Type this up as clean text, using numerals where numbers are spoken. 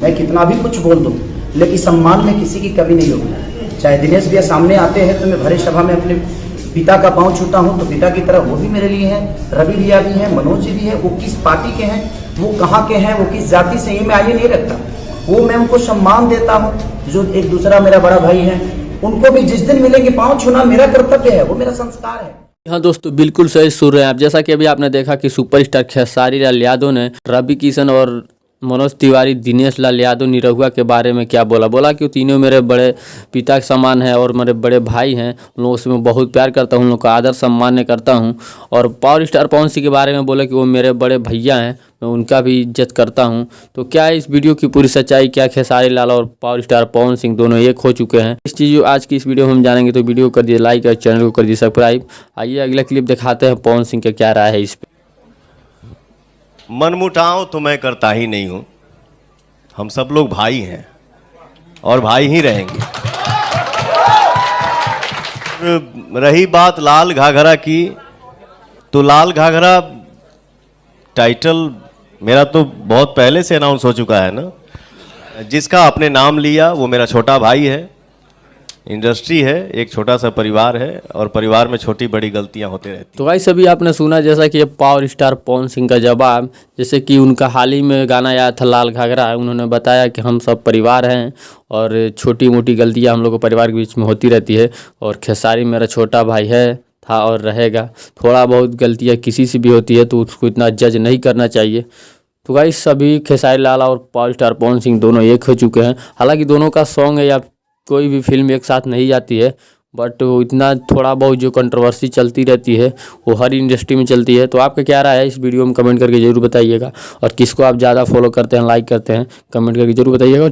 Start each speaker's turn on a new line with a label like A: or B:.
A: मैं कितना भी कुछ बोल दूं, लेकिन सम्मान में किसी की कमी नहीं होगी। चाहे दिनेश भैया सामने आते हैं तो मैं भरे सभा में अपने पिता का पांव छूता हूं, तो पिता की तरह वो भी मेरे लिए हैं। रवि भैया भी हैं, मनोज जी भी हैं। वो किस पार्टी के हैं, वो कहाँ के हैं, वो किस जाति से, ये मैं आगे नहीं रखता। वो मैं उनको सम्मान देता हूँ। जो एक दूसरा मेरा बड़ा भाई है, उनको भी जिस दिन मिलेंगे पाँव छूना मेरा कर्तव्य है, वो मेरा संस्कार है।
B: हाँ दोस्तों, बिल्कुल सही सुन रहे हैं आप। जैसा कि अभी आपने देखा कि सुपरस्टार खेसारी लाल यादव ने रवि किशन और मनोज तिवारी, दिनेश लाल यादव निरहुआ के बारे में क्या बोला कि वो तीनों मेरे बड़े पिता के समान है और मेरे बड़े भाई हैं। उन लोगों से मैं बहुत प्यार करता हूँ, उन लोगों का आदर सम्मान करता हूँ। और पावर स्टार पवन सिंह के बारे में बोला कि वो मेरे बड़े भैया हैं, मैं उनका भी इज्जत करता हूं। तो क्या है इस वीडियो की पूरी सच्चाई, क्या खेसारी लाल और पावर स्टार पवन सिंह दोनों एक हो चुके हैं? इस चीज़ आज की इस वीडियो में हम जानेंगे। तो वीडियो को कर दिए लाइक और चैनल को कर दिए सब्सक्राइब। आइए अगला क्लिप दिखाते हैं पवन सिंह का क्या राय है इस पर।
C: मनमुटाव तो मैं करता ही नहीं हूँ। हम सब लोग भाई हैं और भाई ही रहेंगे। रही बात लाल घाघरा की, तो लाल घाघरा टाइटल मेरा तो बहुत पहले से अनाउंस हो चुका है ना। जिसका आपने नाम लिया वो मेरा छोटा भाई है। इंडस्ट्री है, एक छोटा सा परिवार है और परिवार में छोटी बड़ी गलतियां होते रहती।
B: तो गाइस सभी आपने सुना जैसा कि ये पावर स्टार पवन सिंह का जवाब, जैसे कि उनका हाल ही में गाना आया था लाल घाघरा। उन्होंने बताया कि हम सब परिवार हैं और छोटी मोटी गलतियां हम लोग को परिवार के बीच में होती रहती है, और खेसारी मेरा छोटा भाई है, था और रहेगा। थोड़ा बहुत गलतियां किसी से भी होती है तो उसको इतना जज नहीं करना चाहिए। तो गाइस सभी खेसारी लाल और पावर स्टार पवन सिंह दोनों एक हो चुके हैं। हालांकि दोनों का सॉन्ग है या कोई भी फिल्म एक साथ नहीं जाती है, बट इतना थोड़ा बहुत जो कंट्रोवर्सी चलती रहती है वो हर इंडस्ट्री में चलती है। तो आपका क्या राय है इस वीडियो में कमेंट करके जरूर बताइएगा। और किसको आप ज़्यादा फॉलो करते हैं, लाइक करते हैं, कमेंट करके जरूर बताइएगा। और